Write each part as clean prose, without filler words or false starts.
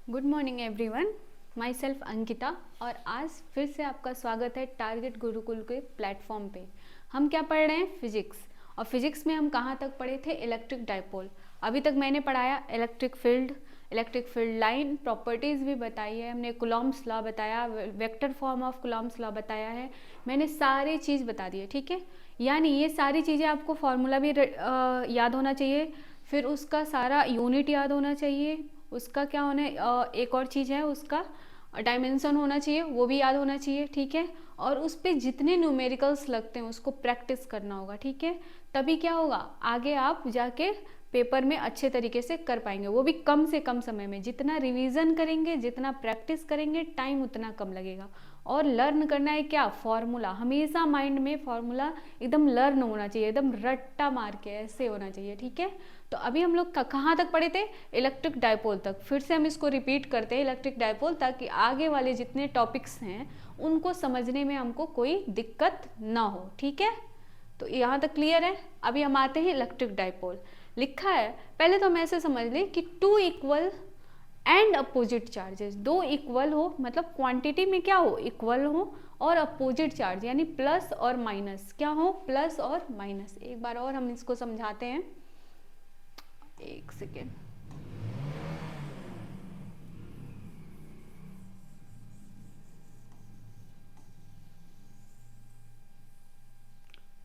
Good morning everyone. My self Ankita और आज फिर से आपका स्वागत है टारगेट गुरुकुल के प्लेटफॉर्म पे। हम क्या पढ़ रहे हैं? फिजिक्स। और फिजिक्स में हम कहाँ तक पढ़े थे? Electric dipole. अभी तक मैंने पढ़ाया इलेक्ट्रिक फील्ड लाइन प्रॉपर्टीज़ भी बताई है, हमने कूलॉम्स लॉ बताया, vector form of Coulomb's law बताया है, मैंने सारी चीज़ बता दी है। ठीक है, यानी ये सारी चीज़ें आपको फॉर्मूला भी याद होना चाहिए, फिर उसका सारा यूनिट याद होना चाहिए, उसका क्या होना एक और चीज़ है, उसका डायमेंशन होना चाहिए, वो भी याद होना चाहिए। ठीक है, और उस पर जितने न्यूमेरिकल्स लगते हैं उसको प्रैक्टिस करना होगा। ठीक है, तभी क्या होगा, आगे आप जाके पेपर में अच्छे तरीके से कर पाएंगे, वो भी कम से कम समय में। जितना रिवीजन करेंगे, जितना प्रैक्टिस करेंगे, टाइम उतना कम लगेगा। और लर्न करना है क्या? फॉर्मूला। हमेशा माइंड में फॉर्मूला एकदम लर्न होना चाहिए, एकदम रट्टा मार के ऐसे होना चाहिए। ठीक है, तो अभी हम लोग कहाँ तक पढ़े थे? इलेक्ट्रिक डाइपोल तक। फिर से हम इसको रिपीट करते हैं, इलेक्ट्रिक डाइपोल, ताकि आगे वाले जितने टॉपिक्स हैं उनको समझने में हमको कोई दिक्कत ना हो। ठीक है, तो यहाँ तक क्लियर है। अभी हम आते हैं इलेक्ट्रिक डाइपोल। लिखा है, पहले तो हम ऐसे समझ लें कि two equal and opposite charges, दो इक्वल हो मतलब क्वांटिटी में क्या हो, इक्वल हो, और अपोजिट चार्ज यानी प्लस और माइनस क्या हो, प्लस और माइनस। एक बार और हम इसको समझाते हैं, एक सेकेंड।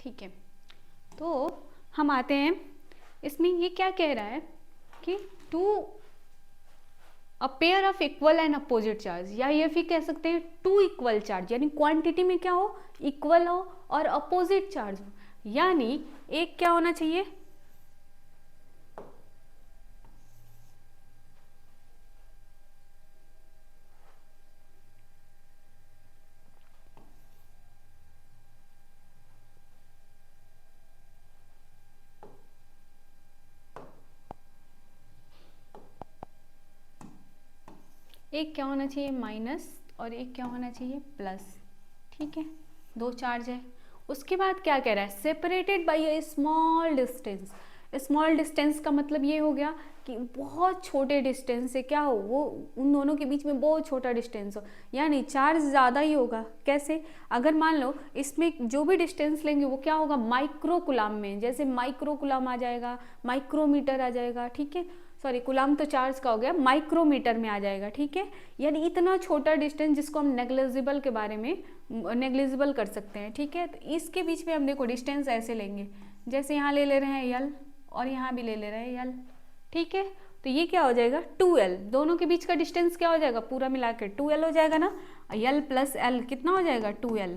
ठीक है, तो हम आते हैं इसमें। ये क्या कह रहा है कि to a pair of equal and opposite charge, या ये फिर कह सकते हैं टू इक्वल चार्ज, यानी क्वांटिटी में क्या हो, इक्वल हो, और अपोजिट चार्ज हो। यानी एक क्या होना चाहिए, एक क्या होना चाहिए माइनस, और एक क्या होना चाहिए प्लस। ठीक है, दो चार्ज है। उसके बाद क्या कह रहा है, separated by a small distance. Small distance का मतलब ये हो गया कि बहुत छोटे डिस्टेंस से क्या हो, वो उन दोनों के बीच में बहुत छोटा डिस्टेंस हो, यानी चार्ज ज़्यादा ही होगा। कैसे? अगर मान लो इसमें जो भी डिस्टेंस लेंगे वो क्या होगा, माइक्रो कुलाम में, जैसे माइक्रो कुलाम आ जाएगा, माइक्रोमीटर आ जाएगा। ठीक है, सॉरी कुलाम तो चार्ज का हो गया, माइक्रोमीटर में आ जाएगा। ठीक है, यानी इतना छोटा डिस्टेंस जिसको हम नेग्लिजिबल के बारे में नेग्लिजिबल कर सकते हैं। ठीक है, तो इसके बीच में हम देखो डिस्टेंस ऐसे लेंगे, जैसे यहाँ ले रहे हैं यल, और यहाँ भी ले रहे हैं यल। ठीक है, तो ये क्या हो जाएगा 2l, दोनों के बीच का डिस्टेंस क्या हो जाएगा, पूरा मिला के 2l हो जाएगा ना। यल प्लस एल कितना हो जाएगा, 2l।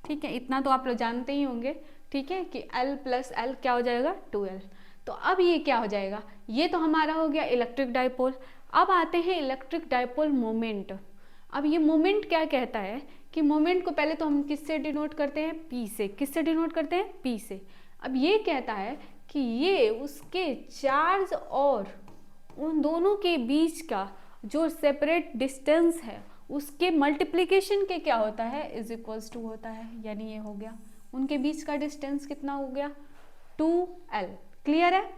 ठीक है, इतना तो आप लोग जानते ही होंगे। ठीक है, कि l प्लस एल क्या हो जाएगा, 2l। तो अब ये क्या हो जाएगा, ये तो हमारा हो गया इलेक्ट्रिक डाइपोल। अब आते हैं इलेक्ट्रिक डाइपोल मोमेंट। अब ये मोमेंट क्या कहता है कि मोमेंट को पहले तो हम किससे डिनोट करते हैं, पी से। किससे डिनोट करते हैं, पी से। अब ये कहता है कि ये उसके चार्ज और उन दोनों के बीच का जो सेपरेट डिस्टेंस है उसके मल्टीप्लिकेशन के क्या होता है, इज इक्वल्स टू होता है। यानी ये हो गया उनके बीच का डिस्टेंस कितना हो गया, 2l। क्लियर है,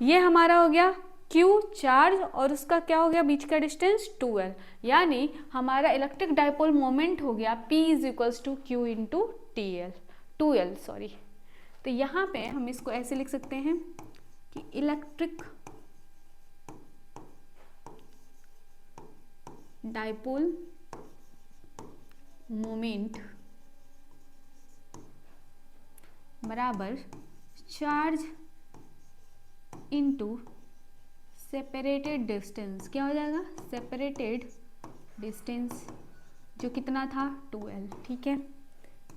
ये हमारा हो गया Q चार्ज, और उसका क्या हो गया बीच का डिस्टेंस 2l। यानी हमारा इलेक्ट्रिक डाइपोल मोमेंट हो गया P is equals to Q into TL, 2l sorry. तो यहाँ पे हम इसको ऐसे लिख सकते हैं कि इलेक्ट्रिक डाइपोल मोमेंट बराबर चार्ज इंटू सेपरेटेड डिस्टेंस। क्या हो जाएगा, सेपरेटेड डिस्टेंस जो कितना था 2l। ठीक है,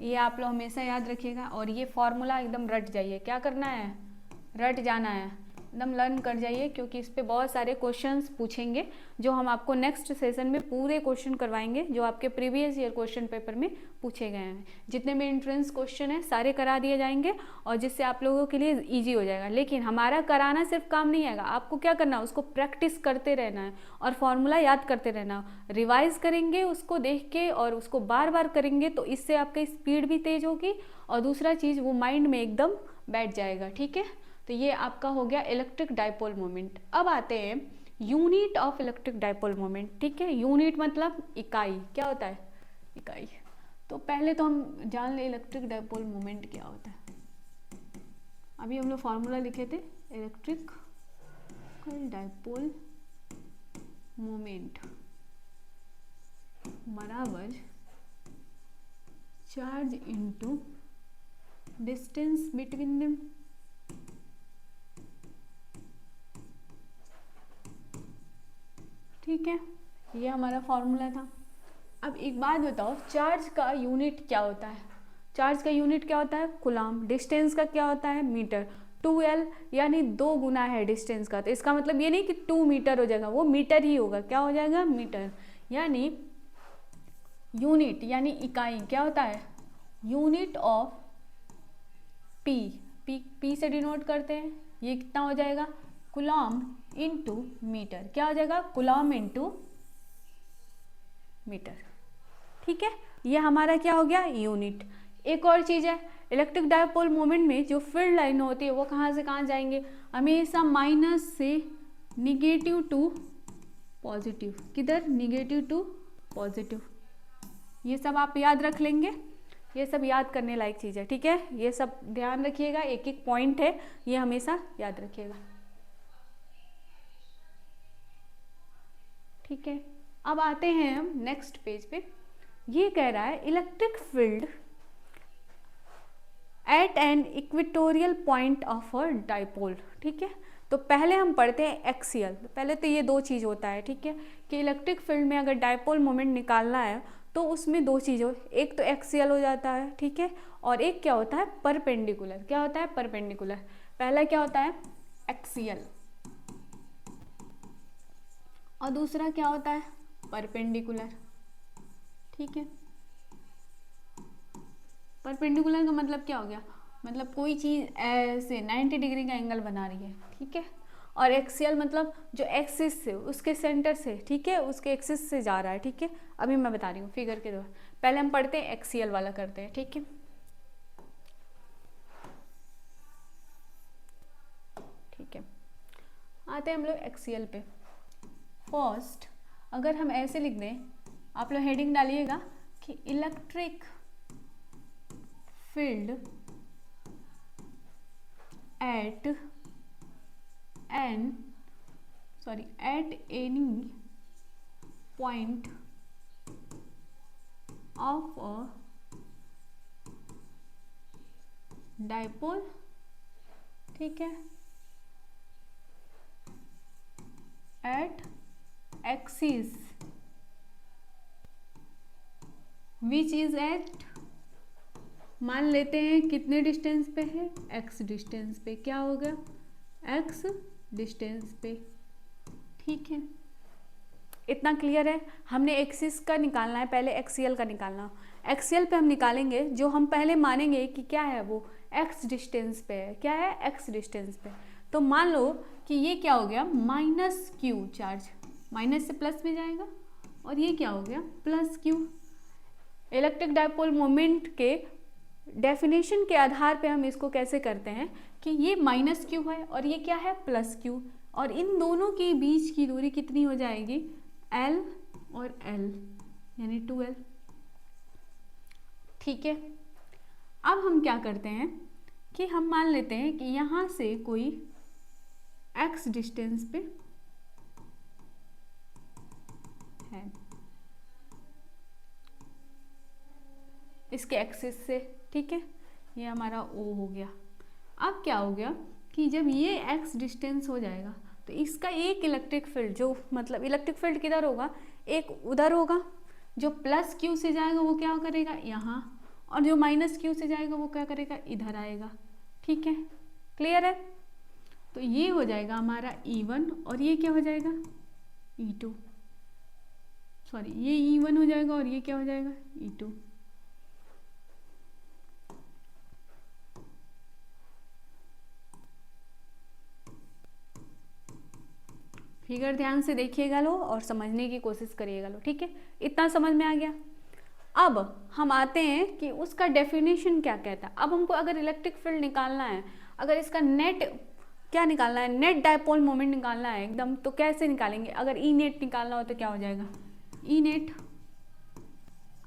ये आप लोग हमेशा याद रखिएगा, और ये फॉर्मूला एकदम रट जाइए। क्या करना है, रट जाना है, एकदम लर्न कर जाइए, क्योंकि इस पे बहुत सारे क्वेश्चंस पूछेंगे जो हम आपको नेक्स्ट सेशन में पूरे क्वेश्चन करवाएंगे, जो आपके प्रीवियस ईयर क्वेश्चन पेपर में पूछे गए हैं। जितने भी एंट्रेंस क्वेश्चन हैं सारे करा दिए जाएंगे, और जिससे आप लोगों के लिए ईजी हो जाएगा। लेकिन हमारा कराना सिर्फ काम नहीं आएगा, आपको क्या करना है, उसको प्रैक्टिस करते रहना है और फॉर्मूला याद करते रहना। रिवाइज करेंगे उसको देख के, और उसको बार बार करेंगे, तो इससे आपकी स्पीड भी तेज होगी, और दूसरा चीज़ वो माइंड में एकदम बैठ जाएगा। ठीक है, तो ये आपका हो गया इलेक्ट्रिक डाइपोल मोमेंट। अब आते हैं unit of electric dipole moment, ठीक है। यूनिट मतलब इकाई, क्या होता है, इकाई। तो पहले तो हम जान ले इलेक्ट्रिक डाइपोल मोमेंट क्या होता है। अभी हम लोग फॉर्मूला लिखे थे, इलेक्ट्रिक डाइपोल मोमेंट बराबर charge into distance between them. ठीक है, ये हमारा फॉर्मूला था। अब एक बात बताओ, चार्ज का यूनिट क्या होता है? चार्ज का यूनिट क्या होता है? कूलम। डिस्टेंस का क्या होता है? मीटर। 2L यानी 2 गुना है डिस्टेंस का, तो इसका मतलब ये नहीं कि 2 मीटर हो जाएगा, वो मीटर ही होगा। क्या हो जाएगा? मीटर। यानी यूनिट यानी इकाई क्या होता है? यूनिट ऑफ पी, पी से डिनोट करते हैं। ये कितना हो जाएगा? Coulomb into metre. क्या हो जाएगा? Coulomb into metre. ठीक है, ये हमारा क्या हो गया? यूनिट। एक और चीज़ है, इलेक्ट्रिक डाइपोल मोमेंट में जो फील्ड लाइन होती है वो कहाँ से कहाँ जाएंगे? हमेशा माइनस से निगेटिव टू पॉजिटिव। किधर? Negative to positive. ये सब आप याद रख लेंगे, ये सब याद करने लायक चीज़ है। ठीक है, ये सब ध्यान रखिएगा, एक एक पॉइंट है, ये हमेशा याद रखिएगा। ठीक है, अब आते हैं हम नेक्स्ट पेज पे। ये कह रहा है electric field at an equatorial point of a dipole. ठीक है, तो पहले हम पढ़ते हैं एक्सियल। पहले तो ये दो चीज़ होता है, ठीक है, कि इलेक्ट्रिक फील्ड में अगर डाइपोल मोमेंट निकालना है तो उसमें दो चीज़ एक तो एक्सियल हो जाता है, ठीक है, और एक क्या होता है? परपेंडिकुलर। क्या होता है? परपेंडिकुलर। पहला क्या होता है? एक्सियल, और दूसरा क्या होता है? परपेंडिकुलर। ठीक है, परपेंडिकुलर का मतलब क्या हो गया? मतलब कोई चीज़ ऐसे 90 डिग्री का एंगल बना रही है, ठीक है। और एक्सियल मतलब जो एक्सिस से, उसके सेंटर से, ठीक है, उसके एक्सिस से जा रहा है, ठीक है। अभी मैं बता रही हूँ फिगर के द्वारा। पहले हम पढ़ते हैं एक्सियल वाला करते हैं, ठीक है। ठीक है, आते हैं हम लोग एक्सियल पे। फर्स्ट अगर हम ऐसे लिख दें, आप लोग हेडिंग डालिएगा कि electric field at any point of a dipole, ठीक है, at axis which is at, मान लेते हैं कितने डिस्टेंस पे है? x डिस्टेंस पे। क्या हो गया? x डिस्टेंस पे। ठीक है, इतना क्लियर है। हमने एक्सिस का निकालना है, पहले एक्सियल का निकालना। एक्सियल पे हम निकालेंगे, जो हम पहले मानेंगे कि क्या है, वो x डिस्टेंस पे है। क्या है? x डिस्टेंस पे। तो मान लो कि ये क्या हो गया? माइनस क्यू चार्ज, माइनस से प्लस में जाएगा, और ये क्या हो गया? Plus Q. Electric dipole moment के डेफिनेशन के आधार पे हम इसको कैसे करते हैं कि ये माइनस क्यू है और ये क्या है? प्लस क्यू, और इन दोनों के बीच की दूरी कितनी हो जाएगी? L और L, यानी 2L। ठीक है, अब हम क्या करते हैं कि हम मान लेते हैं कि यहाँ से कोई x डिस्टेंस पे है, इसके एक्सिस से, ठीक है, ये हमारा O हो गया। अब क्या हो गया कि जब ये x डिस्टेंस हो जाएगा तो इसका एक इलेक्ट्रिक फील्ड, जो मतलब इलेक्ट्रिक फील्ड किधर होगा? एक उधर होगा, जो प्लस क्यू से जाएगा वो क्या करेगा? यहाँ, और जो माइनस क्यू से जाएगा वो क्या करेगा? इधर आएगा। ठीक है, क्लियर है? तो ये हो जाएगा हमारा E1, और ये क्या हो जाएगा? E2। सॉरी, ये E1 हो जाएगा और ये क्या हो जाएगा? E2। फिगर ध्यान से देखिएगा लो और समझने की कोशिश करिएगा लो, ठीक है। इतना समझ में आ गया। अब हम आते हैं कि उसका डेफिनेशन क्या कहता है। अब हमको अगर इलेक्ट्रिक फील्ड निकालना है, अगर इसका नेट क्या निकालना है, नेट डायपोल मोमेंट निकालना है एकदम। तो कैसे निकालेंगे, अगर ई नेट निकालना हो तो क्या हो जाएगा, ई नेट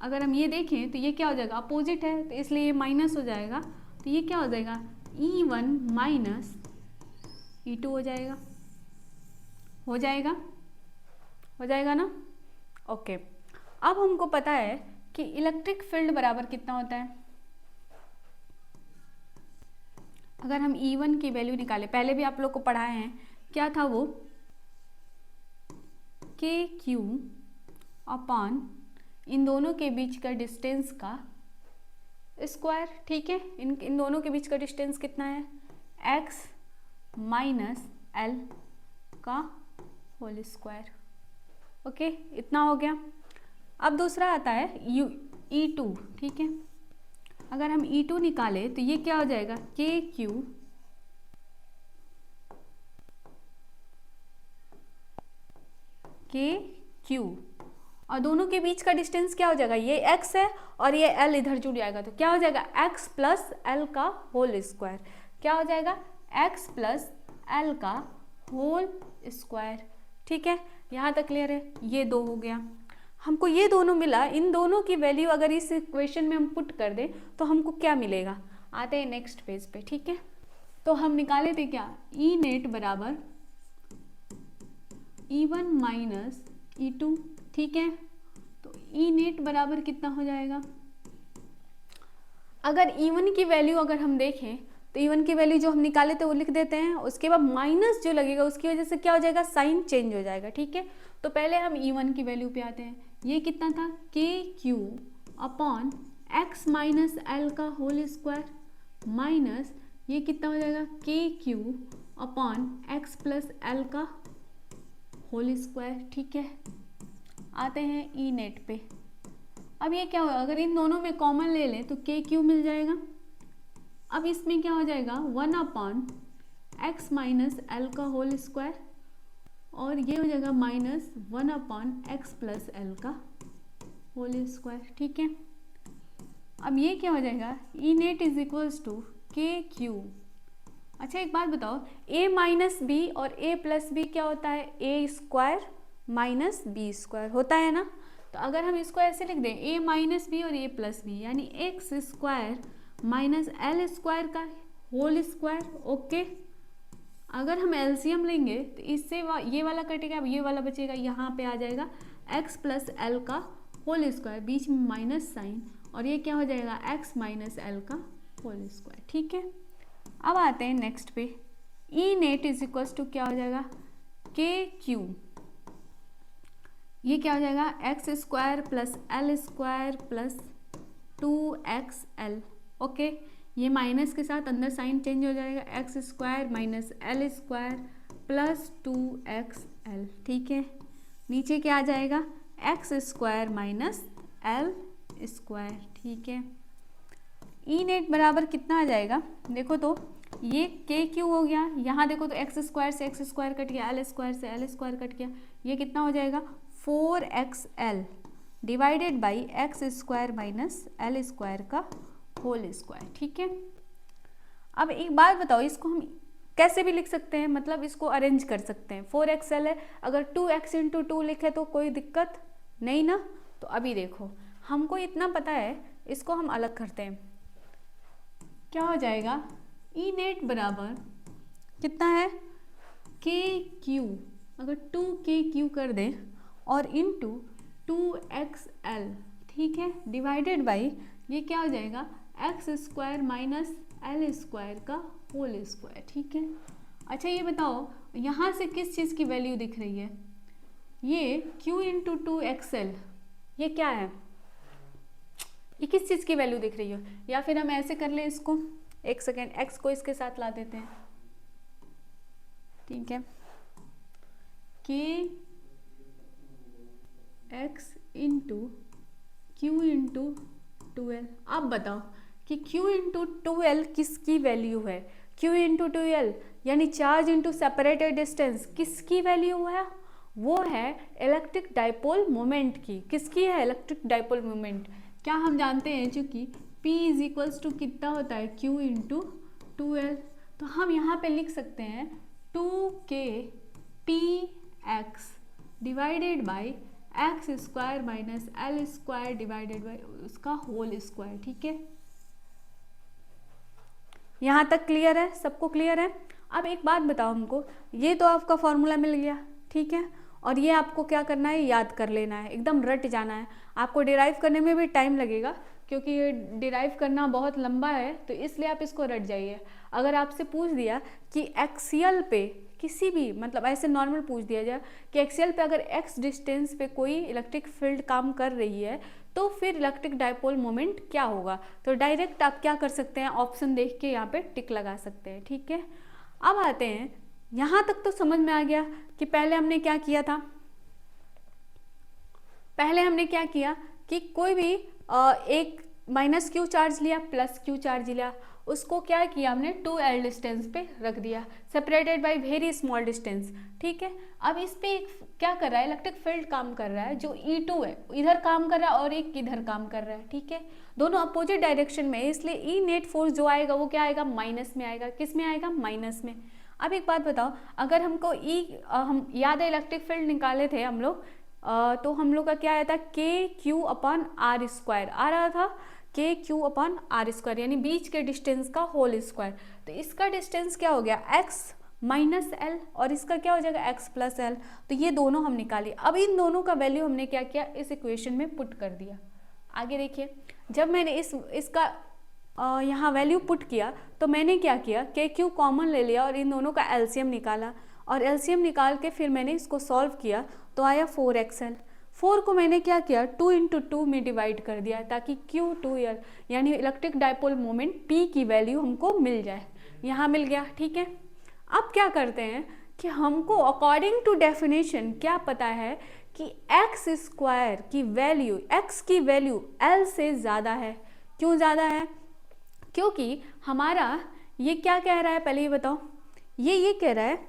अगर हम ये देखें तो ये क्या हो जाएगा, अपोजिट है तो इसलिए ये माइनस हो जाएगा, तो ये क्या हो जाएगा E1 माइनस E2 हो जाएगा, हो जाएगा, हो जाएगा ना। ओके, अब हमको पता है कि इलेक्ट्रिक फील्ड बराबर कितना होता है। अगर हम E1 की वैल्यू निकालें, पहले भी आप लोग को पढ़ाए हैं, क्या था वो, KQ अपॉन इन दोनों के बीच का डिस्टेंस का स्क्वायर। ठीक है, इन दोनों के बीच का डिस्टेंस कितना है, x माइनस एल का होल स्क्वायर। ओके, इतना हो गया। अब दूसरा आता है E2। ठीक है, अगर हम E2 निकालें तो ये क्या हो जाएगा, KQ और दोनों के बीच का डिस्टेंस क्या हो जाएगा, ये x है और ये l इधर जुड़ जाएगा, तो क्या हो जाएगा x प्लस एल का होल स्क्वायर। क्या हो जाएगा, x प्लस एल का होल स्क्वायर। ठीक है, यहाँ तक क्लियर है। ये दो हो गया, हमको ये दोनों मिला। इन दोनों की वैल्यू अगर इस इक्वेशन में हम पुट कर दें तो हमको क्या मिलेगा, आते हैं नेक्स्ट पेज पे। ठीक है, तो हम निकाले थे क्या, ई नेट बराबर E1 माइनस E2। ठीक है, तो ई नेट बराबर कितना हो जाएगा, अगर E1 की वैल्यू अगर हम देखें तो E1 की वैल्यू जो हम निकाले थे वो लिख देते हैं, उसके बाद माइनस जो लगेगा उसकी वजह से क्या हो जाएगा, साइन चेंज हो जाएगा। ठीक है, तो पहले हम E1 की वैल्यू पे आते हैं। ये कितना था, KQ upon x minus L का होल स्क्वायर माइनस ये कितना हो जाएगा, KQ upon x plus L का होल स्क्वायर। ठीक है, आते हैं ई नेट पे। अब ये क्या होगा, अगर इन दोनों में कॉमन ले लें तो KQ मिल जाएगा। अब इसमें क्या हो जाएगा, 1 अपॉन एक्स माइनस एल का होल स्क्वायर और ये हो जाएगा minus 1 upon x plus L का होल स्क्वायर। ठीक है, अब ये क्या हो जाएगा, E net is equals to KQ। अच्छा एक बात बताओ, a माइनस बी और a प्लस बी क्या होता है, a square minus B square होता है ना। तो अगर हम इसको ऐसे लिख दें, a माइनस बी और a प्लस बी, यानी x square minus L square का होल स्क्वायर। ओके, अगर हम एलसीएम लेंगे तो इससे ये वाला कटेगा, अब ये वाला बचेगा, यहाँ पे आ जाएगा x प्लस एल का होल स्क्वायर, बीच में माइनस साइन, और ये क्या हो जाएगा, x माइनस एल का होल स्क्वायर। ठीक है, अब आते हैं नेक्स्ट पे, ई नेट इज इक्वल्स टू क्या हो जाएगा, KQ, ये क्या हो जाएगा, X square plus L square plus 2xl। Okay, ये माइनस के साथ अंदर साइन चेंज हो जाएगा, X square minus L square plus 2xl। ठीक है, नीचे क्या आ जाएगा, X square minus L square. ठीक है, ई नेट बराबर कितना आ जाएगा, देखो तो ये KQ हो गया, यहाँ देखो तो एक्स स्क्वायर से एक्स स्क्वायर कट गया, एल स्क्वायर से एल स्क्वायर कट गया, ये कितना हो जाएगा 4xl divided by x square minus L square का होल स्क्वायर। ठीक है, अब एक बात बताओ, इसको हम कैसे भी लिख सकते हैं, मतलब इसको अरेंज कर सकते हैं। 4xl है, अगर 2x इंटू 2 लिखे तो कोई दिक्कत नहीं ना। तो अभी देखो, हमको इतना पता है, इसको हम अलग करते हैं, क्या हो जाएगा, ई नेट बराबर कितना है, KQ, अगर 2KQ कर दें और इंटू 2xl। ठीक है, डिवाइडेड बाई ये क्या हो जाएगा, X square minus L square का होल स्क्वायर। ठीक है, अच्छा ये बताओ, यहाँ से किस चीज़ की वैल्यू दिख रही है, ये q इंटू 2xl, ये क्या है, ये किस चीज़ की वैल्यू दिख रही है। या फिर हम ऐसे कर लें इसको, एक सेकेंड, x को इसके साथ ला देते हैं। ठीक है, k x into Q into 2l। अब बताओ कि q इंटू 2l किसकी वैल्यू है, q इंटू 2l यानी चार्ज इंटू सेपरेटेड डिस्टेंस किसकी वैल्यू है, वो है इलेक्ट्रिक डाइपोल मोमेंट की। किसकी है, इलेक्ट्रिक डाइपोल मोमेंट। क्या हम जानते हैं, चूंकि P इज इक्वल्स टू कितना होता है, Q इंटू 2l। तो हम यहाँ पे लिख सकते हैं 2k px divided by x square minus L square divided by उसका होल स्क्वायर। ठीक है, यहाँ तक क्लियर है? सबको क्लियर है? अब एक बात बताओ हमको, ये तो आपका फॉर्मूला मिल गया, ठीक है, और ये आपको क्या करना है, याद कर लेना है, एकदम रट जाना है। आपको डिराइव करने में भी टाइम लगेगा क्योंकि ये डिराइव करना बहुत लंबा है, तो इसलिए आप इसको रट जाइए। अगर आपसे पूछ दिया कि एक्सियल पे किसी भी, मतलब ऐसे नॉर्मल पूछ दिया जाए कि एक्सियल पे अगर एक्स डिस्टेंस पे कोई इलेक्ट्रिक फील्ड काम कर रही है तो फिर इलेक्ट्रिक डाइपोल मोमेंट क्या होगा, तो डायरेक्ट आप क्या कर सकते हैं, ऑप्शन देख के यहाँ पे टिक लगा सकते हैं। ठीक है, अब आते हैं, यहाँ तक तो समझ में आ गया कि पहले हमने क्या किया था। पहले हमने क्या किया कि कोई भी एक माइनस क्यू चार्ज लिया, प्लस क्यू चार्ज लिया, उसको क्या किया हमने 2l डिस्टेंस पे रख दिया, separated by very small distance. ठीक है, अब इस पे एक क्या कर रहा है, इलेक्ट्रिक फील्ड काम कर रहा है जो E2 है, इधर काम कर रहा है और एक इधर काम कर रहा है। ठीक है, दोनों अपोजिट डायरेक्शन में है, इसलिए ई नेट फोर्स जो आएगा वो क्या आएगा, माइनस में आएगा। किस में आएगा, माइनस में। अब एक बात बताओ, अगर हमको हम याद है इलेक्ट्रिक फील्ड निकाले थे हम लोग, तो हम लोग का क्या आया था, के क्यू अपॉन आर स्क्वायर आ रहा था, के क्यू अपॉन आर स्क्वायर, यानी बीच के डिस्टेंस का होल स्क्वायर। तो इसका डिस्टेंस क्या हो गया, एक्स माइनस एल, और इसका क्या हो जाएगा, एक्स प्लस एल। तो ये दोनों हम निकाले। अब इन दोनों का वैल्यू हमने क्या किया, इस इक्वेशन में पुट कर दिया। आगे देखिए, जब मैंने इसका यहाँ वैल्यू पुट किया तो मैंने क्या किया, के क्यू कॉमन ले लिया और इन दोनों का एलसीएम निकाला, और एलसीएम निकाल के फिर मैंने इसको सॉल्व किया तो आया 4xl। 4 को मैंने क्या किया, 2 × 2 में डिवाइड कर दिया ताकि Q2L यानी इलेक्ट्रिक डाइपोल मोमेंट P की वैल्यू हमको मिल जाए। यहाँ मिल गया। ठीक है, अब क्या करते हैं कि हमको अकॉर्डिंग टू डेफिनेशन क्या पता है कि एक्स स्क्वायर की वैल्यू, एक्स की वैल्यू L से ज़्यादा है। क्यों ज़्यादा है, क्योंकि हमारा ये क्या कह रहा है, पहले ये बताओ, ये कह रहा है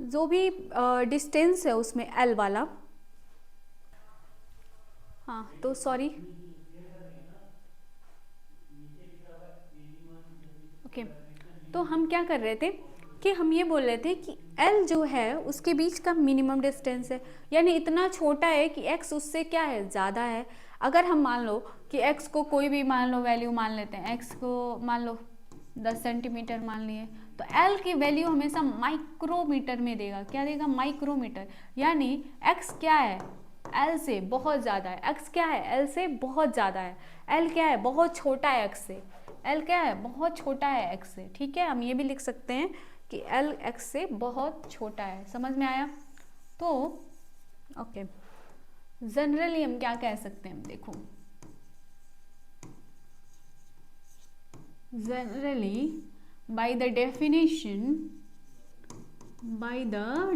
जो भी डिस्टेंस है उसमें L वाला, हाँ तो सॉरी, ओके, तो हम क्या कर रहे थे कि हम ये बोल रहे थे कि L जो है उसके बीच का मिनिमम डिस्टेंस है, यानी इतना छोटा है कि x उससे क्या है, ज़्यादा है। अगर हम मान लो कि x को कोई भी मान लो वैल्यू मान लेते हैं, x को मान लो 10 सेंटीमीटर मान लिए, तो L की वैल्यू हमेशा माइक्रोमीटर में देगा। क्या देगा, माइक्रोमीटर, यानी x क्या है, L से बहुत ज़्यादा है। x क्या है, L से बहुत ज़्यादा है। L क्या है, बहुत छोटा है x से। L क्या है, बहुत छोटा है x से। ठीक है, हम ये भी लिख सकते हैं कि L x से बहुत छोटा है। समझ में आया? तो ओके, जनरली हम क्या कह सकते हैं, देखो जनरली बाय द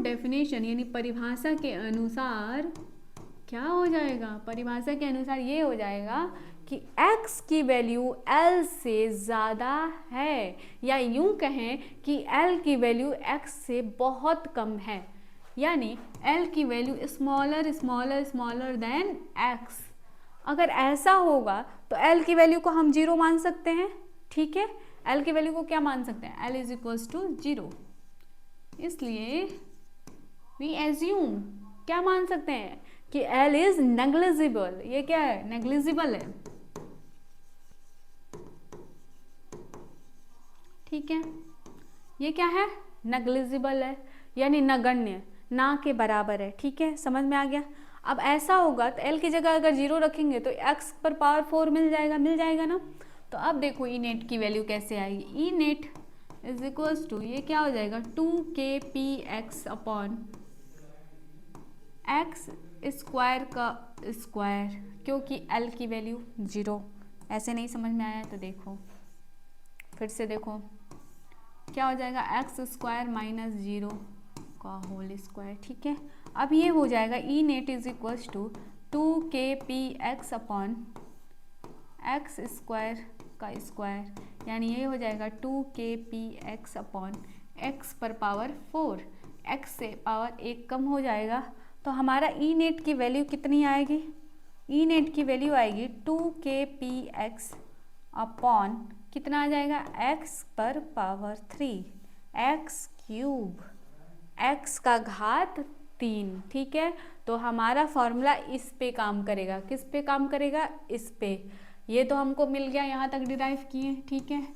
डेफिनेशन यानी परिभाषा के अनुसार क्या हो जाएगा, परिभाषा के अनुसार ये हो जाएगा कि x की वैल्यू L से ज़्यादा है, या यूं कहें कि L की वैल्यू x से बहुत कम है, यानी L की value smaller smaller smaller than x। अगर ऐसा होगा तो L की वैल्यू को हम 0 मान सकते हैं। ठीक है, L की वैल्यू को क्या मान सकते हैं, L इज इक्वल्स टू 0। इसलिए वी एज्यूम, क्या मान सकते हैं कि L इज नेग्लिजिबल। ये क्या है, नेग्लिजिबल है। ठीक है, ये क्या है, नेग्लिजिबल है, यानी नगण्य, ना के बराबर है। ठीक है, समझ में आ गया? अब ऐसा होगा तो L की जगह अगर 0 रखेंगे तो x पर पावर 4 मिल जाएगा ना। तो अब देखो ई नेट की वैल्यू कैसे आएगी, ई नेट इज इक्वल्स टू, ये क्या हो जाएगा, 2kpx अपॉन एक्स स्क्वायर का स्क्वायर, क्योंकि L की वैल्यू 0। ऐसे नहीं समझ में आया तो देखो, फिर से देखो क्या हो जाएगा, एक्स स्क्वायर माइनस 0 का होल स्क्वायर। ठीक है, अब ये हो जाएगा E net is equals to 2kpx upon x square का स्क्वायर, यानी ये हो जाएगा 2kpx अपॉन एक्स पर पावर 4। एक्स से पावर 1 कम हो जाएगा तो हमारा ई नेट की वैल्यू कितनी आएगी, ई नेट की वैल्यू आएगी 2kpx अपॉन कितना आ जाएगा x पर पावर 3 x क्यूब x का घात 3। ठीक है, तो हमारा फॉर्मूला इस पे काम करेगा। किस पे काम करेगा? इस पे। ये तो हमको मिल गया, यहाँ तक डिराइव किए। ठीक है,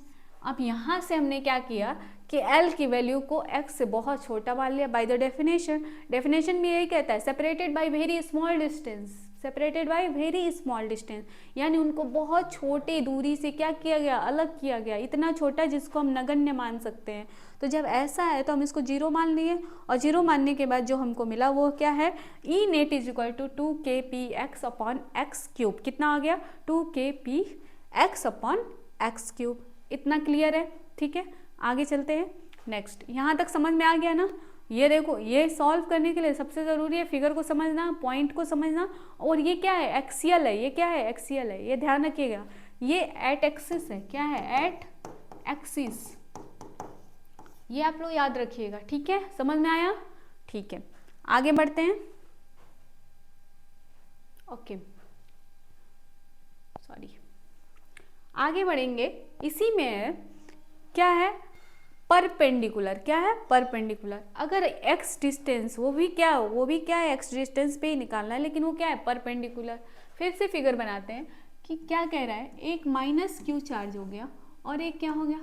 अब यहाँ से हमने क्या किया कि L की वैल्यू को x से बहुत छोटा मान लिया बाय द डेफिनेशन। डेफिनेशन भी यही कहता है, separated by very small distance, separated by very small distance, यानी उनको बहुत छोटी दूरी से क्या किया गया? अलग किया गया, इतना छोटा जिसको हम नगण्य मान सकते हैं। तो जब ऐसा है तो हम इसको जीरो मान लिए, और जीरो मानने के बाद जो हमको मिला वो क्या है? E net is equal to 2kpx upon x cube. कितना आ गया? 2kpx upon x cube. इतना क्लियर है? ठीक है, आगे चलते हैं। नेक्स्ट, यहाँ तक समझ में आ गया ना? ये देखो, ये सॉल्व करने के लिए सबसे ज़रूरी है फिगर को समझना, पॉइंट को समझना। और ये क्या है? एक्सियल है। ये क्या है? एक्सियल है। ये ध्यान रखिएगा, ये एट एक्सिस है। क्या है? At axis. ये आप लोग याद रखिएगा। ठीक है, समझ में आया? ठीक है, आगे बढ़ते हैं। ओके, सॉरी, आगे बढ़ेंगे। इसी में क्या है? परपेंडिकुलर। क्या है? परपेंडिकुलर। अगर x डिस्टेंस, वो भी क्या है? x डिस्टेंस पे ही निकालना है, लेकिन वो क्या है? परपेंडिकुलर। फिर से फिगर बनाते हैं कि क्या कह रहा है। एक माइनस क्यू चार्ज हो गया और एक क्या हो गया?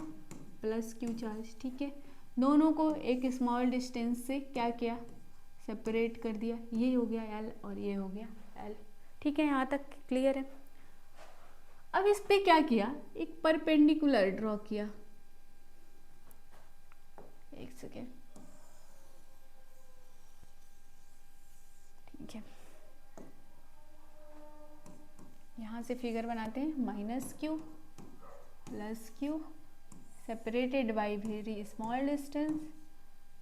Plus Q charge. ठीक है, दोनों को एक स्मॉल डिस्टेंस से क्या किया? सेपरेट कर दिया। ये हो गया L और ये हो गया L। ठीक है, यहाँ तक क्लियर है? अब इस पे क्या किया? एक परपेंडिकुलर ड्रॉ किया। एक सेकेंड, ठीक है, यहाँ से फिगर बनाते हैं। Minus Q plus Q separated by very small distance.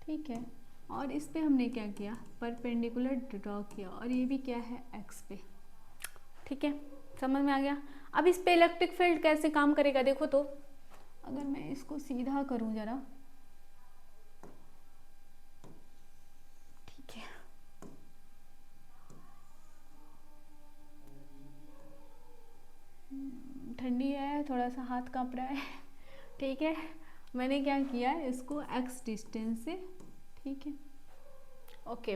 ठीक है, और इस पे हमने क्या किया? परपेंडिकुलर ड्रॉ किया, और ये भी क्या है? एक्स पे। ठीक है, समझ में आ गया? अब इस पे इलेक्ट्रिक फील्ड कैसे काम करेगा देखो तो। अगर मैं इसको सीधा करूं जरा, ठीक है, ठंडी है, थोड़ा सा हाथ कांप रहा है। ठीक है, मैंने क्या किया? इसको एक्स डिस्टेंस से, ठीक है, ओके,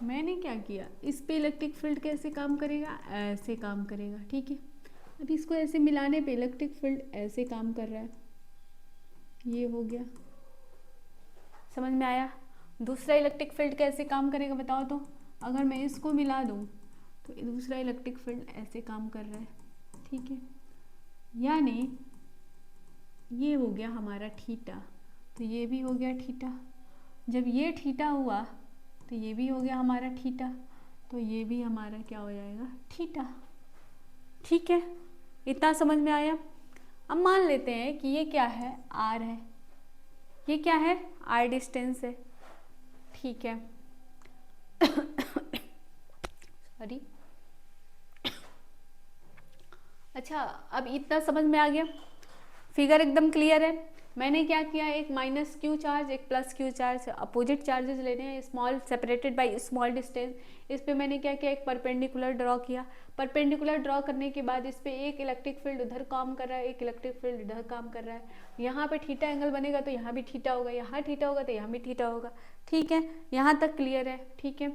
मैंने क्या किया? इस पे इलेक्ट्रिक फील्ड कैसे काम करेगा? ऐसे काम करेगा। ठीक है, अब इसको ऐसे मिलाने पे इलेक्ट्रिक फील्ड ऐसे काम कर रहा है। ये हो गया, समझ में आया? दूसरा इलेक्ट्रिक फील्ड कैसे काम करेगा बताओ तो। अगर मैं इसको मिला दूँ तो दूसरा इलेक्ट्रिक फील्ड ऐसे काम कर रहा है। ठीक है, यानी ये हो गया हमारा थीटा, तो ये भी हो गया थीटा। जब ये थीटा हुआ तो ये भी हो गया हमारा थीटा, तो ये भी हमारा क्या हो जाएगा? थीटा। ठीक है, इतना समझ में आया? अब मान लेते हैं कि ये क्या है? आर है। ये क्या है? आर डिस्टेंस है। ठीक है, सॉरी। अच्छा, अब इतना समझ में आ गया? फिगर एकदम क्लियर है? मैंने क्या किया? एक माइनस क्यू चार्ज, एक plus Q charge, opposite charges लेने हैं, small separated by small distance. इस पे मैंने क्या किया? एक परपेंडिकुलर ड्रॉ किया। परपेंडिकुलर ड्रॉ करने के बाद इस पे एक इलेक्ट्रिक फील्ड उधर काम कर रहा है, एक इलेक्ट्रिक फील्ड इधर काम कर रहा है। यहाँ पे थीटा एंगल बनेगा तो यहाँ भी थीटा होगा, यहाँ थीटा होगा तो यहाँ भी थीटा होगा। ठीक है, यहाँ तक क्लियर है? ठीक है,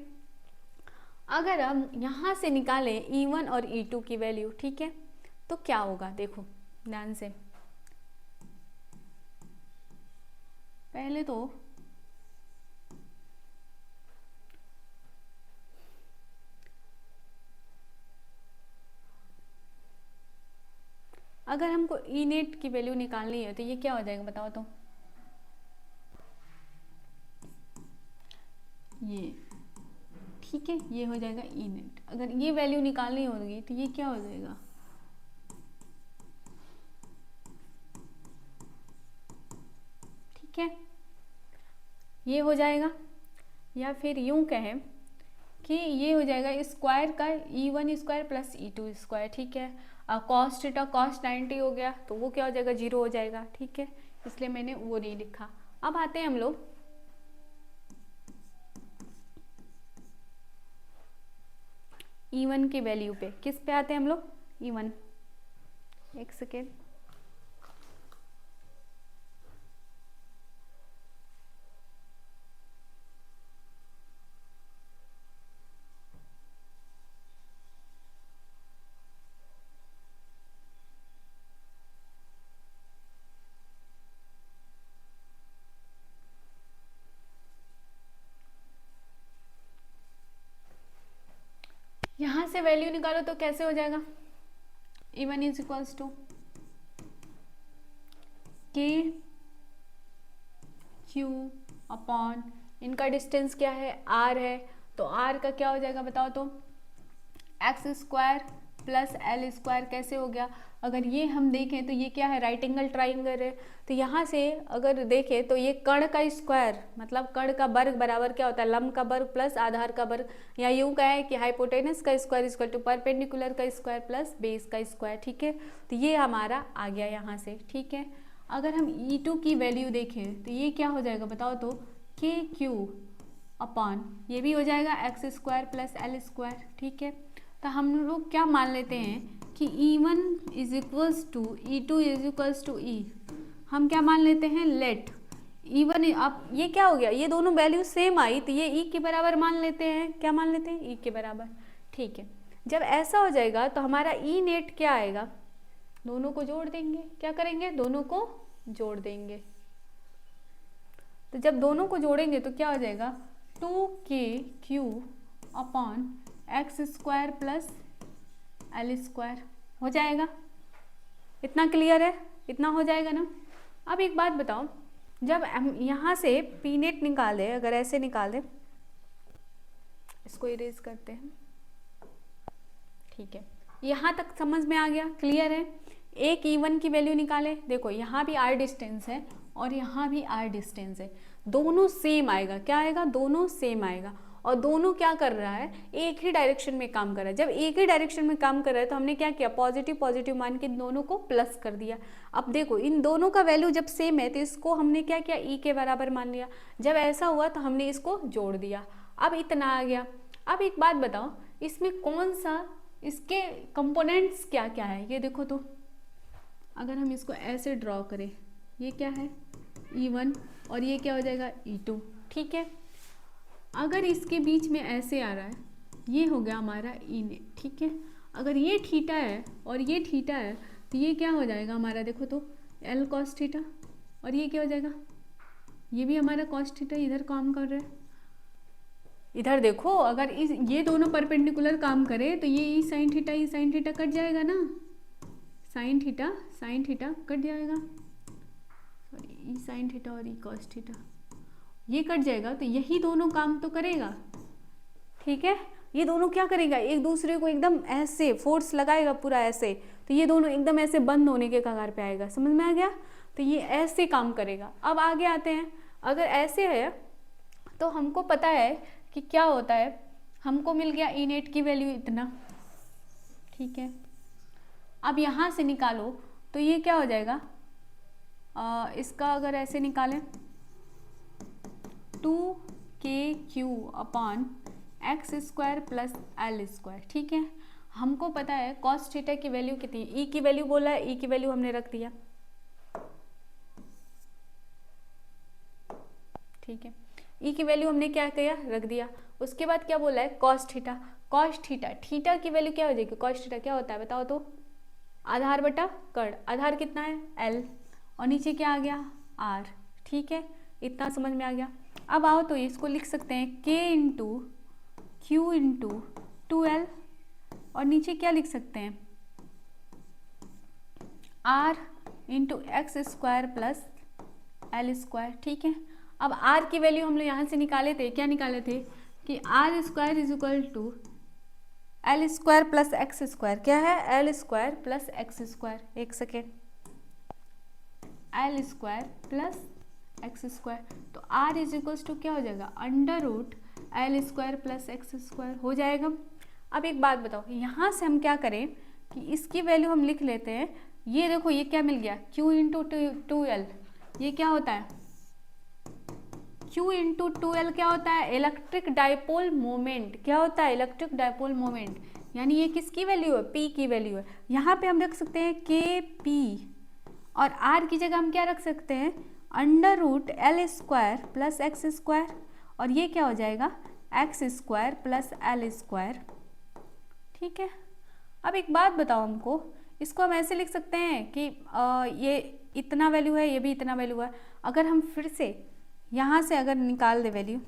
अगर हम यहाँ से निकालें E1 और E2 की वैल्यू, ठीक है, तो क्या होगा? देखो ध्यान से। पहले तो अगर हमको ई नेट की वैल्यू निकालनी है तो ये क्या हो जाएगा बताओ तो। ये ठीक है, ये हो जाएगा ई नेट। अगर ये वैल्यू निकालनी होगी तो ये क्या हो जाएगा? ठीक है, ये हो जाएगा। या फिर यूं कहें कि ये हो जाएगा स्क्वायर का E1 square plus E2 square. ठीक है, कॉस थीटा कॉस 90 हो गया तो वो क्या हो जाएगा? 0 हो जाएगा। ठीक है, इसलिए मैंने वो नहीं लिखा। अब आते हैं हम लोग E1 की वैल्यू पे। किस पे आते हैं हम लोग? E1, एक सेकेंड, से वैल्यू निकालो तो कैसे हो जाएगा, E1 इज इक्वल्स टू के क्यू अपॉन, इनका डिस्टेंस क्या है, r है, तो r का क्या हो जाएगा बताओ तो, x square plus L square. कैसे हो गया, अगर ये हम देखें तो ये क्या है, राइट एंगल ट्राइंगल है, तो यहाँ से अगर देखें तो ये कर्ण का स्क्वायर मतलब कर्ण का वर्ग बराबर क्या होता है, लंब का वर्ग प्लस आधार का वर्ग, या यूँ कहे कि हाइपोटेनस का स्क्वायर इक्वल टू परपेंडिकुलर का स्क्वायर प्लस बेस का स्क्वायर। ठीक है, तो ये हमारा आ गया यहाँ से। ठीक है, अगर हम E2 की वैल्यू देखें तो ये क्या हो जाएगा बताओ तो, के क्यू अपॉन, ये भी हो जाएगा X square plus L square. ठीक है, तो हम लोग क्या मान लेते हैं कि E1 is equals to E2 is equals to E, हम क्या मान लेते हैं, लेट E1, अब ये क्या हो गया, ये दोनों वैल्यू सेम आई तो ये E के बराबर मान लेते हैं, क्या मान लेते हैं, E के बराबर। ठीक है, जब ऐसा हो जाएगा तो हमारा E नेट क्या आएगा, दोनों को जोड़ देंगे, क्या करेंगे, दोनों को जोड़ देंगे। तो जब दोनों को जोड़ेंगे तो क्या हो जाएगा, 2KQ upon x square plus L square हो जाएगा। इतना क्लियर है, इतना हो जाएगा ना। अब एक बात बताओ, जब हम यहाँ से पी नेट निकाल दें, अगर ऐसे निकाल दें, इसको इरेज करते हैं। ठीक है, यहाँ तक समझ में आ गया, क्लियर है। एक E1 की वैल्यू निकाले, देखो यहाँ भी r डिस्टेंस है और यहाँ भी r डिस्टेंस है, दोनों सेम आएगा, क्या आएगा, दोनों सेम आएगा, और दोनों क्या कर रहा है, एक ही डायरेक्शन में काम कर रहा है। जब एक ही डायरेक्शन में काम कर रहा है तो हमने क्या किया, पॉजिटिव पॉजिटिव मान के दोनों को प्लस कर दिया। अब देखो इन दोनों का वैल्यू जब सेम है तो इसको हमने क्या किया, E के बराबर मान लिया। जब ऐसा हुआ तो हमने इसको जोड़ दिया, अब इतना आ गया। अब एक बात बताओ, इसमें कौन सा, इसके कंपोनेंट्स क्या क्या है, ये देखो तो, अगर हम इसको ऐसे ड्रॉ करें, ये क्या है, E1 और ये क्या हो जाएगा, E2। ठीक है, अगर इसके बीच में ऐसे आ रहा है, ये हो गया हमारा E नेट। ठीक है, अगर ये थीटा है और ये थीटा है तो ये क्या हो जाएगा हमारा, देखो तो L cos थीटा, और ये क्या हो जाएगा, ये भी हमारा cos थीटा इधर काम कर रहा है। इधर देखो, अगर ये दोनों परपेंडिकुलर काम करे तो ये E sin थीटा कट जाएगा ना, साइन थीटा कट जाएगा, सॉरी E sin थीटा और E cos थीटा ये कट जाएगा, तो यही दोनों काम तो करेगा। ठीक है, ये दोनों क्या करेगा, एक दूसरे को एकदम ऐसे फोर्स लगाएगा पूरा ऐसे, तो ये दोनों एकदम ऐसे बंद होने के कगार पे आएगा, समझ में आ गया, तो ये ऐसे काम करेगा। अब आगे आते हैं, अगर ऐसे है तो हमको पता है कि क्या होता है, हमको मिल गया E नेट की वैल्यू इतना। ठीक है, अब यहाँ से निकालो तो ये क्या हो जाएगा, इसका अगर ऐसे निकालें 2KQ upon x square plus L square. ठीक है, हमको पता है कॉस थीटा की वैल्यू कितनी है, E की वैल्यू बोला है, E की वैल्यू हमने रख दिया। ठीक है, E की वैल्यू हमने क्या किया, रख दिया। उसके बाद क्या बोला है, कॉस थीटा, थीटा की वैल्यू क्या हो जाएगी, कॉस थीटा क्या होता है बताओ तो, आधार बटा कर्ण, आधार कितना है L, और नीचे क्या आ गया R। ठीक है, इतना समझ में आ गया। अब आओ तो इसको लिख सकते हैं K into Q into 2L, और नीचे क्या लिख सकते हैं, R into x square plus L square. ठीक है, अब R की वैल्यू हम लोग यहाँ से निकाले थे, क्या निकाले थे कि R square is equal to L square plus x square, क्या है, L square plus x square, एक second, L square plus x square, तो R इज इक्वल्स टू क्या हो जाएगा, under root L square plus x square हो जाएगा। अब एक बात बताओ, यहाँ से हम क्या करें कि इसकी वैल्यू हम लिख लेते हैं, ये देखो ये क्या मिल गया, Q इंटू 2L, ये क्या होता है, Q इंटू 2L क्या होता है, इलेक्ट्रिक डाइपोल मोमेंट, क्या होता है, इलेक्ट्रिक डाइपोल मोमेंट, यानी ये किसकी वैल्यू है, P की वैल्यू है। यहाँ पे हम रख सकते हैं KP, और R की जगह हम क्या रख सकते हैं, under root L square plus x square, और ये क्या हो जाएगा, X square plus L square. ठीक है, अब एक बात बताओ हमको, इसको हम ऐसे लिख सकते हैं कि ये इतना वैल्यू है, ये भी इतना वैल्यू है। अगर हम फिर से यहाँ से अगर निकाल दे वैल्यू,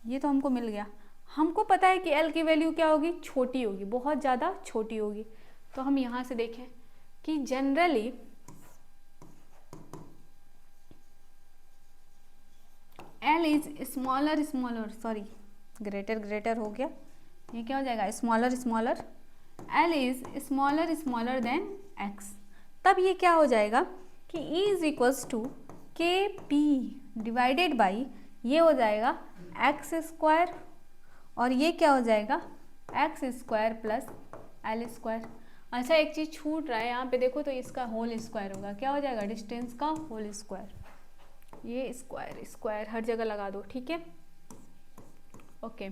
ये तो हमको मिल गया, हमको पता है कि एल की वैल्यू क्या होगी, छोटी होगी, बहुत ज़्यादा छोटी होगी। तो हम यहाँ से देखें कि generally L is smaller smaller, sorry greater greater हो गया, ये क्या हो जाएगा, smaller smaller, L is smaller smaller than x. तब ये क्या हो जाएगा कि E is equals to K P divided by, ये हो जाएगा एक्स स्क्वायर, और ये क्या हो जाएगा X square plus L square. अच्छा एक चीज़ छूट रहा है यहाँ पे, देखो तो इसका होल स्क्वायर होगा, क्या हो जाएगा, डिस्टेंस का होल स्क्वायर। ये स्क्वायर स्क्वायर हर जगह लगा दो, ठीक है, ओके,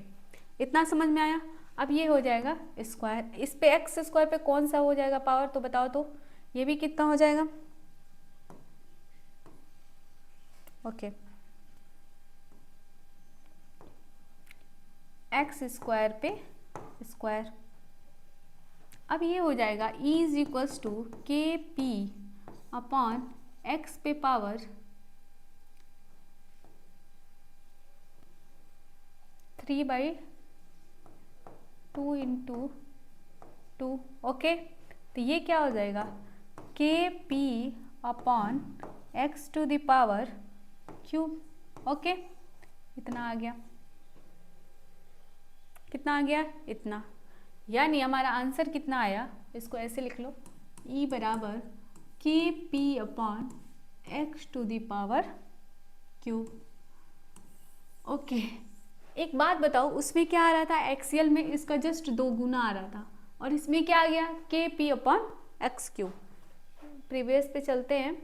इतना समझ में आया। अब ये हो जाएगा स्क्वायर, इस पे एक्स स्क्वायर पे कौन सा हो जाएगा पावर, तो बताओ तो, ये भी कितना हो जाएगा, ओके, एक्स स्क्वायर पे स्क्वायर। अब ये हो जाएगा E is equals to K P upon X पे पावर 3/2 इंटू 2, ओके। तो ये क्या हो जाएगा K P upon X to the power cube, okay, इतना आ गया, कितना आ गया, इतना, यानी हमारा आंसर कितना आया, इसको ऐसे लिख लो, E बराबर K P upon X to the power cube, okay. एक बात बताओ, उसमें क्या आ रहा था, एक्सीएल में इसका जस्ट 2 गुना आ रहा था, और इसमें क्या आ गया, के P upon x cube. Previous पे चलते हैं,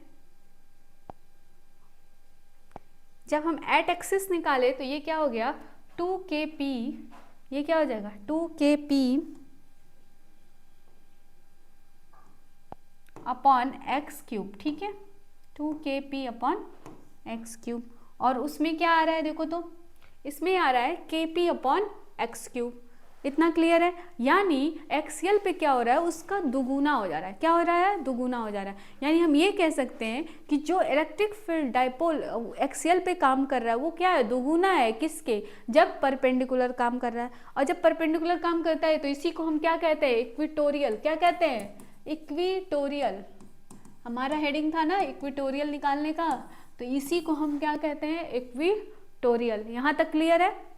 जब हम एट एक्सिस निकाले तो ये क्या हो गया 2kp, ये क्या हो जाएगा 2kp अपॉन एक्स क्यूब, ठीक है, 2kp अपॉन एक्स क्यूब। और उसमें क्या आ रहा है, देखो तो इसमें आ रहा है kp अपॉन एक्स क्यूब, इतना क्लियर है। यानी एक्सीएल पे क्या हो रहा है, उसका दुगुना हो जा रहा है, क्या हो रहा है, दुगुना हो जा रहा है। यानी हम ये कह सकते हैं कि जो इलेक्ट्रिक फील्ड डाइपोल एक्सीएल पे काम कर रहा है वो क्या है, दुगुना है, किसके, जब परपेंडिकुलर काम कर रहा है। और जब परपेंडिकुलर काम करता है तो इसी को हम क्या कहते हैं, इक्विटोरियल, क्या कहते हैं, इक्विटोरियल। हमारा हेडिंग था ना इक्विटोरियल निकालने का, तो इसी को हम क्या कहते हैं, इक्विटोरियल। यहाँ तक क्लियर है।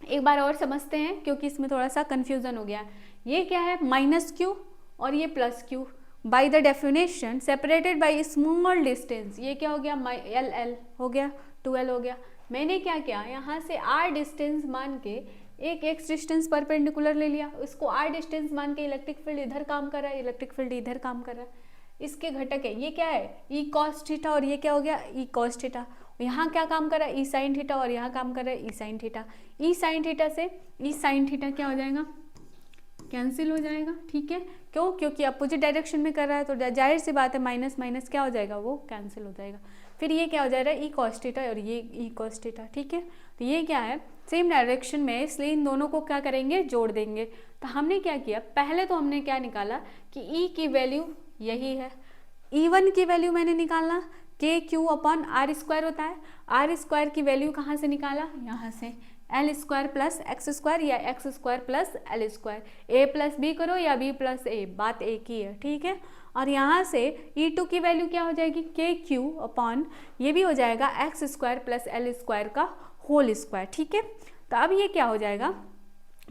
एक बार और समझते हैं क्योंकि इसमें थोड़ा सा कंफ्यूजन हो गया। ये क्या है, माइनस क्यू और ये plus Q, by the definition separated by small distance, ये क्या हो गया, एल एल हो गया, 2l हो गया। मैंने क्या किया, यहाँ से r डिस्टेंस मान के एक एक्स डिस्टेंस परपेंडिकुलर ले लिया, इसको r डिस्टेंस मान के इलेक्ट्रिक फील्ड इधर काम कर रहा है, इलेक्ट्रिक फील्ड इधर काम कर रहा है, इसके घटक है, ये क्या है ई कॉस थीटा, और ये क्या हो गया ई कॉस थीटा। यहाँ क्या काम कर रहा है, ई साइन थीटा, और यहाँ काम कर रहा है ई साइन थीटा। ई साइन थीटा से ई साइन थीटा क्या हो जाएगा, कैंसिल हो जाएगा, ठीक है, क्यों, क्योंकि अपोजिट डायरेक्शन में कर रहा है, तो जाहिर सी बात है माइनस माइनस क्या हो जाएगा, वो कैंसिल हो जाएगा। फिर ये क्या हो जाएगा, ई कॉस थीटा और ये ई कॉस थीटा, ठीक है। तो ये क्या है, सेम डायरेक्शन में, इसलिए इन दोनों को क्या करेंगे, जोड़ देंगे। तो हमने क्या किया, पहले तो हमने क्या निकाला कि ई की वैल्यू यही है, E1 की वैल्यू मैंने निकालना, के क्यू अपॉन आर स्क्वायर होता है, आर स्क्वायर की वैल्यू कहाँ से निकाला, यहाँ से L square plus x square या x square plus L square, A plus B करो या बी प्लस ए, बात एक ही है, ठीक है। और यहाँ से E2 की वैल्यू क्या हो जाएगी, के क्यू अपॉन ये भी हो जाएगा X square plus L square का होल स्क्वायर, ठीक है। तो अब ये क्या हो जाएगा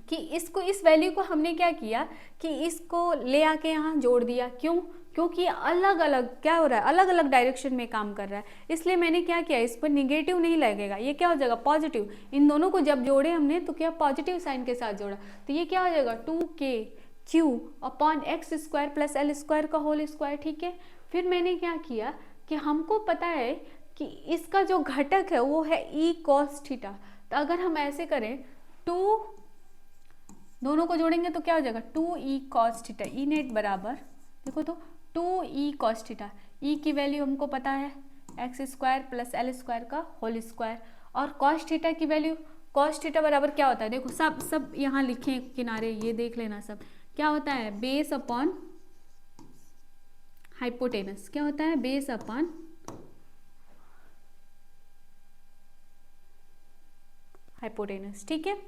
कि इसको, इस वैल्यू को हमने क्या किया कि इसको ले आके यहाँ जोड़ दिया, क्यों, क्योंकि अलग अलग क्या हो रहा है, अलग अलग डायरेक्शन में काम कर रहा है, इसलिए मैंने क्या किया, इस पर निगेटिव नहीं लगेगा, ये क्या हो जाएगा पॉजिटिव। इन दोनों को जब जोड़े हमने तो क्या पॉजिटिव साइन के साथ जोड़ा, तो ये क्या हो जाएगा 2kq upon x square plus L square का होल स्क्वायर, ठीक है। फिर मैंने क्या किया कि हमको पता है कि इसका जो घटक है वो है ई कॉस थीटा, तो अगर हम ऐसे करें 2 दोनों को जोड़ेंगे तो क्या हो जाएगा 2e cos theta, E net बराबर देखो तो 2e cos थीटा, e की वैल्यू हमको पता है x square plus L square का होल स्क्वायर, और cos थीटा की वैल्यू, cos थीटा बराबर क्या होता है, देखो सब यहाँ लिखे किनारे, ये देख लेना, सब क्या होता है, बेस अपॉन हाइपोटेनस, क्या होता है, बेस अपॉन हाइपोटेनस, ठीक है।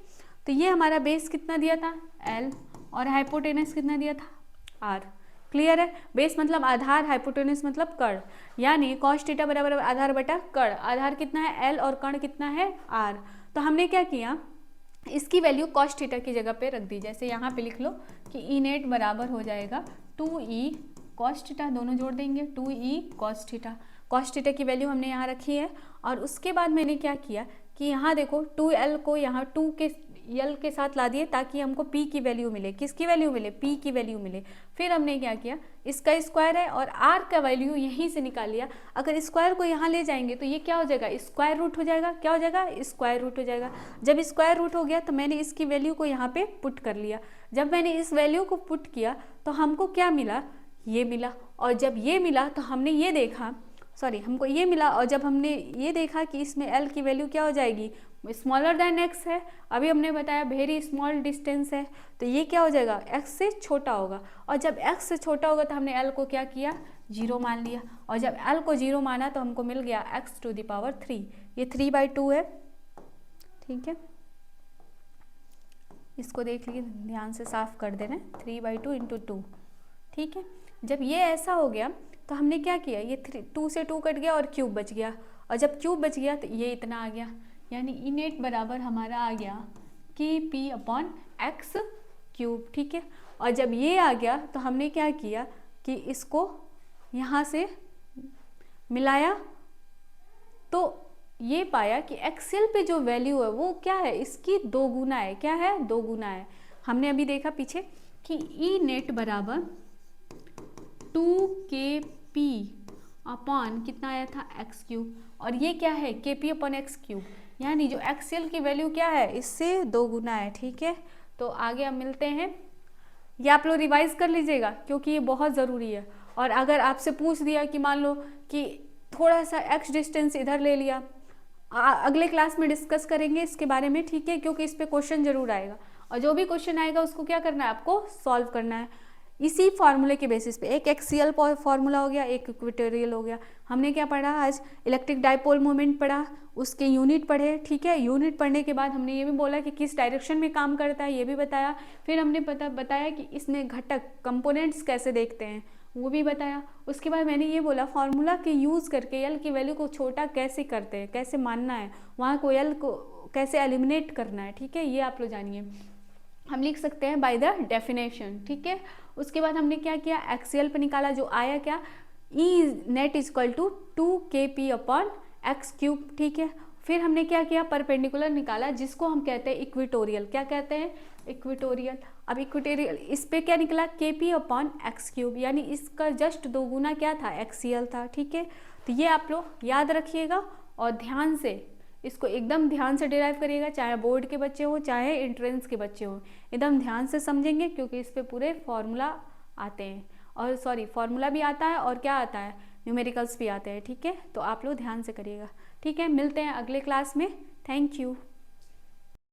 तो ये हमारा बेस कितना दिया था L और हाइपोटेनस कितना दिया था R। क्लियर है? बेस मतलब आधार, हाइपोटेनस मतलब कर्ण, यानी cos थीटा बराबर आधार बटा कर्ण। आधार कितना है L और कर्ण कितना है R। तो हमने क्या किया, इसकी वैल्यू cos थीटा की जगह पे रख दी। जैसे यहाँ पे लिख लो कि ई नेट बराबर हो जाएगा 2e cos थीटा, दोनों जोड़ देंगे 2e cos theta. cos theta की वैल्यू हमने यहाँ रखी है। और उसके बाद मैंने क्या किया कि यहाँ देखो 2l को यहाँ 2 के यल के साथ ला दिए ताकि हमको p की वैल्यू मिले। किसकी वैल्यू मिले? p की वैल्यू मिले। फिर हमने क्या किया, इसका स्क्वायर है और r का वैल्यू यहीं से निकाल लिया। अगर स्क्वायर को यहाँ ले जाएंगे तो ये क्या हो जाएगा, स्क्वायर रूट हो जाएगा। क्या हो जाएगा? स्क्वायर रूट हो जाएगा। जब स्क्वायर रूट हो गया तो मैंने इसकी वैल्यू को यहाँ पे पुट कर लिया। जब मैंने इस वैल्यू को पुट किया तो हमको क्या मिला, ये मिला। और जब ये मिला तो हमने ये देखा, सॉरी हमको ये मिला, और जब हमने ये देखा कि इसमें L की वैल्यू क्या हो जाएगी, स्मॉलर देन x है। अभी हमने बताया वेरी स्मॉल डिस्टेंस है, तो ये क्या हो जाएगा, x से छोटा होगा। और जब x से छोटा होगा तो हमने L को क्या किया, 0 मान लिया। और जब L को 0 माना तो हमको मिल गया x टू द पावर 3। ये 3/2 है, ठीक है। इसको देख लीजिए, ध्यान से साफ कर देना, 3/2 इंटू 2, ठीक है। जब ये ऐसा हो गया तो हमने क्या किया, ये 2 से 2 कट गया और क्यूब बच गया। और जब क्यूब बच गया तो ये इतना आ गया, यानी ई नेट बराबर हमारा आ गया KP/x क्यूब, ठीक है। और जब ये आ गया तो हमने क्या किया कि इसको यहाँ से मिलाया तो ये पाया कि एक्सेल पे जो वैल्यू है वो क्या है, इसकी 2 गुना है। क्या है? 2 गुना है। हमने अभी देखा पीछे कि ई नेट बराबर 2KP अपॉन कितना आया था, x क्यूब। और ये क्या है, KP/x क्यूब, यानी जो एक्सेल की वैल्यू क्या है, इससे 2 गुना है, ठीक है। तो आगे हम मिलते हैं। ये आप लोग रिवाइज कर लीजिएगा क्योंकि ये बहुत ज़रूरी है। और अगर आपसे पूछ दिया कि मान लो कि थोड़ा सा x डिस्टेंस इधर ले लिया, अगले क्लास में डिस्कस करेंगे इसके बारे में, ठीक है, क्योंकि इस पे क्वेश्चन जरूर आएगा। और जो भी क्वेश्चन आएगा उसको क्या करना है, आपको सॉल्व करना है इसी फार्मूले के बेसिस पे। एक एक्सियल फार्मूला हो गया, एक इक्वेटोरियल हो गया। हमने क्या पढ़ा आज, इलेक्ट्रिक डाइपोल मोमेंट पढ़ा, उसके यूनिट पढ़े, ठीक है। यूनिट पढ़ने के बाद हमने ये भी बोला कि किस डायरेक्शन में काम करता है, ये भी बताया। फिर हमने बताया कि इसमें घटक कंपोनेंट्स कैसे देखते हैं, वो भी बताया। उसके बाद मैंने ये बोला फार्मूला के यूज़ करके एल की वैल्यू को छोटा कैसे करते हैं, कैसे मानना है, वहाँ को एल को कैसे एलिमिनेट करना है, ठीक है। ये आप लोग जानिए। हम लिख सकते हैं बाय द डेफिनेशन, ठीक है। उसके बाद हमने क्या किया, एक्सीएल पे निकाला, जो आया क्या, E net equal to 2KP/x cube, ठीक है। फिर हमने क्या किया, परपेंडिकुलर निकाला, जिसको हम कहते हैं इक्वेटोरियल। क्या कहते हैं, इक्वेटोरियल। अब इक्वेटोरियल इस पे क्या निकला, KP/x क्यूब, यानी इसका जस्ट 2 गुना क्या था, एक्सीएल था, ठीक है। तो ये आप लोग याद रखिएगा और ध्यान से इसको एकदम ध्यान से डिराइव करिएगा, चाहे बोर्ड के बच्चे हो चाहे एंट्रेंस के बच्चे हो, एकदम ध्यान से समझेंगे क्योंकि इस पे पूरे फॉर्मूला आते हैं। और सॉरी, फॉर्मूला भी आता है और क्या आता है, न्यूमेरिकल्स भी आते हैं, ठीक है। तो आप लोग ध्यान से करिएगा, ठीक है। मिलते हैं अगले क्लास में। Thank you.